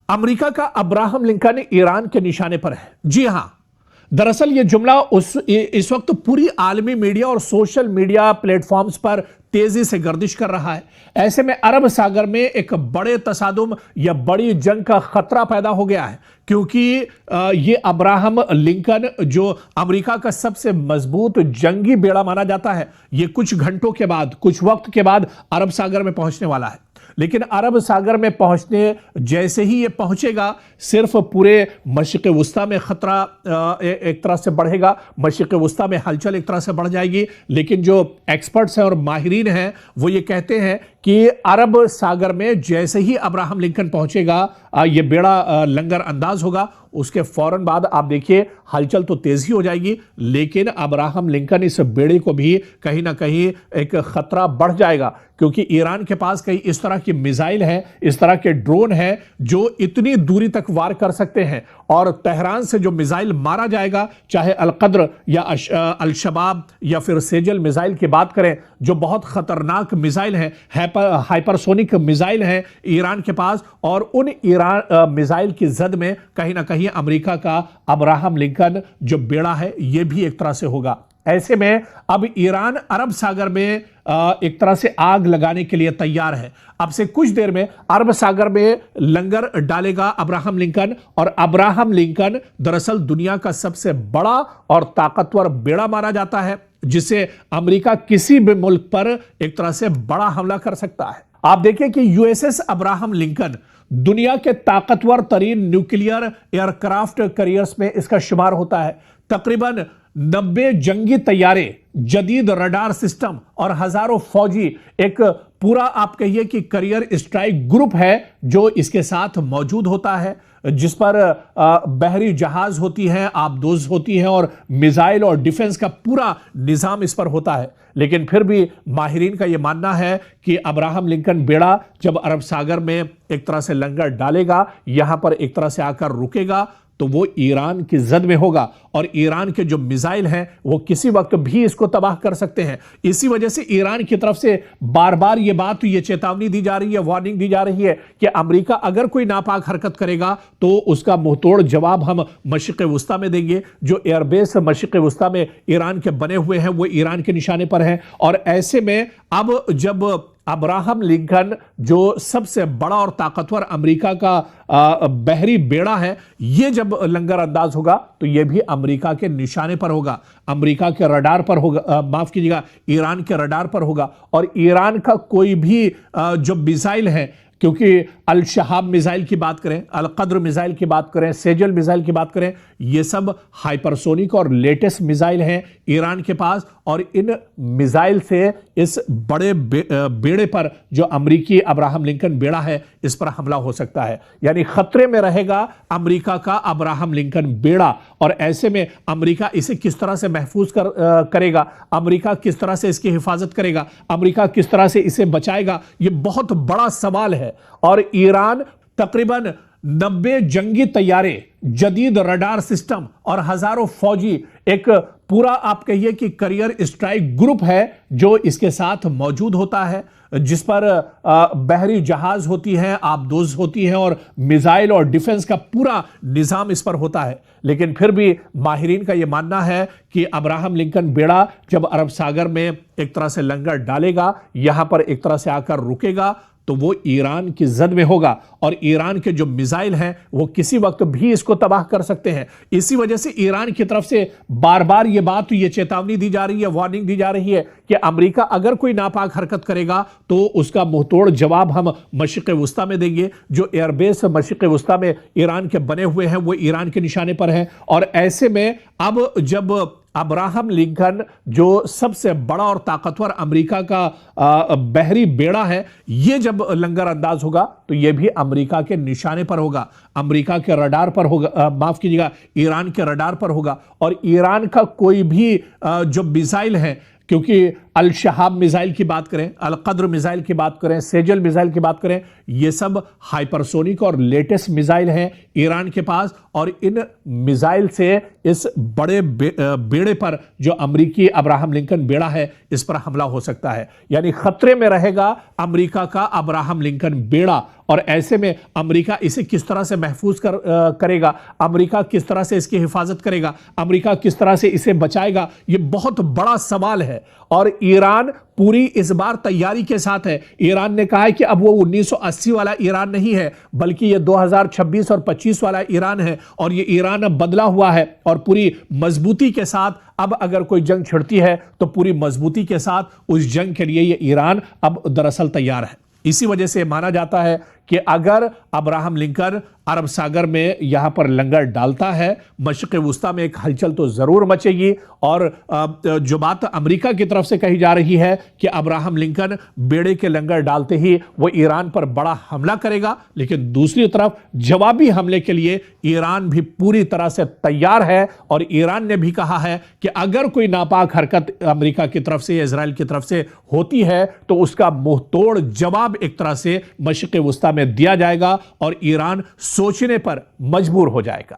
America का Abraham Lincoln Iran के निशाने पर है। जी हां, दरअसल यह जुमला इस वक्त पूरी आलमी मीडिया और सोशल मीडिया प्लेटफॉर्म्स पर तेजी से गर्दिश कर रहा है। ऐसे में अरब सागर में एक बड़े तसादुम या बड़ी जंग का खतरा पैदा हो गया है, क्योंकि ये अब्राहम लिंकन जो अमेरिका का सबसे मजबूत जंगी बेड़ा माना जाता है, ये कुछ घंटों के बाद, कुछ वक्त के बाद अरब सागर में पहुंचने वाला है। लेकिन अरब सागर में पहुंचने जैसे ही ये पहुंचेगा, सिर्फ पूरे मशरिक़ वुस्ता में खतरा एक तरह से बढ़ेगा, मशरिक़ वुस्ता में हलचल एक तरह से बढ़ जाएगी। लेकिन जो एक्सपर्ट्स हैं और माहिरीन हैं वो ये कहते हैं कि अरब सागर में जैसे ही अब्राहम लिंकन पहुंचेगा, ये बेड़ा लंगर अंदाज होगा, उसके फौरन बाद आप देखिए हलचल तो तेज ही हो जाएगी। लेकिन अब्राहम लिंकन इस बेड़े को भी कहीं ना कहीं एक खतरा बढ़ जाएगा, क्योंकि ईरान के पास कई इस तरह की मिसाइल हैं, इस तरह के ड्रोन हैं जो इतनी दूरी तक वार कर सकते हैं। और तेहरान से जो मिसाइल मारा जाएगा, चाहे अलकद्र या अल शबाब या फिर सेजल मिसाइल की बात करें, जो बहुत खतरनाक मिसाइल हैं, हाइपरसोनिक मिसाइल हैं ईरान के पास, और उन ईरान मिसाइल की जद में कहीं ना कहीं अमेरिका का अब्राहम लिंकन जो बेड़ा है ये भी एक तरह से होगा। ऐसे में अब ईरान अरब सागर में एक तरह से आग लगाने के लिए तैयार है। अब से कुछ देर में अरब सागर में लंगर डालेगा अब्राहम लिंकन, और अब्राहम लिंकन दरअसल दुनिया का सबसे बड़ा और ताकतवर बेड़ा माना जाता है, जिसे अमेरिका किसी भी मुल्क पर एक तरह से बड़ा हमला कर सकता है। आप देखिए कि यूएसएस अब्राहम लिंकन दुनिया के ताकतवर तरीन न्यूक्लियर एयरक्राफ्ट कैरियर्स में इसका शुमार होता है। तकरीबन 90 जंगी तैयारे, जदीद रडार सिस्टम और हजारों फौजी, एक पूरा आप कहिए कि करियर स्ट्राइक ग्रुप है जो इसके साथ मौजूद होता है, जिस पर बहरी जहाज होती हैं, आबदोज होती हैं, और मिसाइल और डिफेंस का पूरा निजाम इस पर होता है। लेकिन फिर भी माहिरीन का यह मानना है कि अब्राहम लिंकन बेड़ा जब अरब सागर में एक तरह से लंगर डालेगा, यहां पर एक तरह से आकर रुकेगा, तो वो ईरान की जद में होगा, और ईरान के जो मिसाइल हैं वो किसी वक्त भी इसको तबाह कर सकते हैं। इसी वजह से ईरान की तरफ से बार बार ये चेतावनी दी जा रही है, वार्निंग दी जा रही है कि अमेरिका अगर कोई नापाक हरकत करेगा तो उसका मुंहतोड़ जवाब हम मशरिक़ वुस्ता में देंगे। जो एयरबेस मशरिक़ वुस्ता में ईरान के बने हुए हैं वो ईरान के निशाने पर हैं। और ऐसे में अब जब अब्राहम लिंकन जो सबसे बड़ा और ताकतवर अमेरिका का बहरी बेड़ा है, ये जब लंगर अंदाज होगा तो ये भी अमेरिका के निशाने पर होगा, अमेरिका के रडार पर होगा, माफ कीजिएगा, ईरान के रडार पर होगा। और ईरान का कोई भी जो मिसाइल है, क्योंकि अल शहाब मिसाइल की बात करें, अलकद्र मिसाइल की बात करें, सेजल मिसाइल की बात करें, ये सब हाइपरसोनिक और लेटेस्ट मिसाइल हैं ईरान के पास। और इन मिसाइल से इस बड़े बेड़े पर जो अमरीकी अब्राहम लिंकन बेड़ा है, इस पर हमला हो सकता है। यानी खतरे में रहेगा अमेरिका का अब्राहम लिंकन बेड़ा। और ऐसे में अमेरिका इसे किस तरह से महफूज करेगा, अमेरिका किस तरह से इसकी हिफाजत करेगा, अमेरिका किस तरह से इसे बचाएगा, ये बहुत बड़ा सवाल है। और ईरान तकरीबन 90 जंगी तैयारे, जदीद रडार सिस्टम और हजारों फौजी, एक पूरा आप कहिए कि करियर स्ट्राइक ग्रुप है जो इसके साथ मौजूद होता है, जिस पर बहरी जहाज होती हैं, आबदोज होती हैं, और मिसाइल और डिफेंस का पूरा निजाम इस पर होता है। लेकिन फिर भी माहिरीन का यह मानना है कि अब्राहम लिंकन बेड़ा जब अरब सागर में एक तरह से लंगर डालेगा, यहां पर एक तरह से आकर रुकेगा, तो वो ईरान की जद में होगा, और ईरान के जो मिसाइल हैं वो किसी वक्त भी इसको तबाह कर सकते हैं। इसी वजह से ईरान की तरफ से बार बार ये चेतावनी दी जा रही है, वार्निंग दी जा रही है कि अमेरिका अगर कोई नापाक हरकत करेगा तो उसका मुंहतोड़ जवाब हम मशरिक़ वुस्ता में देंगे। जो एयरबेस मशरिक़ वुस्ता में ईरान के बने हुए हैं वो ईरान के निशाने पर हैं। और ऐसे में अब जब अब्राहम लिंकन जो सबसे बड़ा और ताकतवर अमेरिका का बहरी बेड़ा है, ये जब लंगर अंदाज होगा तो ये भी अमेरिका के निशाने पर होगा, अमेरिका के रडार पर होगा, माफ कीजिएगा, ईरान के रडार पर होगा। और ईरान का कोई भी जो मिसाइल है, क्योंकि अल शहाब मिसाइल की बात करें, अलकद्र मिसाइल की बात करें, सेजल मिसाइल की बात करें, ये सब हाइपरसोनिक और लेटेस्ट मिसाइल हैं ईरान के पास, और इन मिसाइल से इस बड़े बेड़े पर जो अमेरिकी अब्राहम लिंकन बेड़ा है, इस पर हमला हो सकता है। यानी खतरे में रहेगा अमेरिका का अब्राहम लिंकन बेड़ा, और ऐसे में अमेरिका इसे किस तरह से महफूज करेगा, अमेरिका किस तरह से इसकी हिफाजत करेगा, अमेरिका किस तरह से इसे बचाएगा, यह बहुत बड़ा सवाल है। और ईरान पूरी इस बार तैयारी के साथ है। ईरान ने कहा है कि अब वो 1980 वाला ईरान नहीं है, बल्कि ये 2026 और 25 वाला ईरान है, और ये ईरान अब बदला हुआ है, और पूरी मजबूती के साथ अब अगर कोई जंग छिड़ती है तो पूरी मजबूती के साथ उस जंग के लिए ये ईरान अब दरअसल तैयार है। इसी वजह से माना जाता है कि अगर अब्राहम लिंकन अरब सागर में यहां पर लंगर डालता है, मशरिक़ वुस्ता में एक हलचल तो जरूर मचेगी। और जो बात अमेरिका की तरफ से कही जा रही है कि अब्राहम लिंकन बेड़े के लंगर डालते ही वो ईरान पर बड़ा हमला करेगा, लेकिन दूसरी तरफ जवाबी हमले के लिए ईरान भी पूरी तरह से तैयार है। और ईरान ने भी कहा है कि अगर कोई नापाक हरकत अमेरिका की तरफ से या इजराइल की तरफ से होती है तो उसका मुंह तोड़ जवाब एक तरह से मशरिक़ वुस्ता में दिया जाएगा, और ईरान सोचने पर मजबूर हो जाएगा।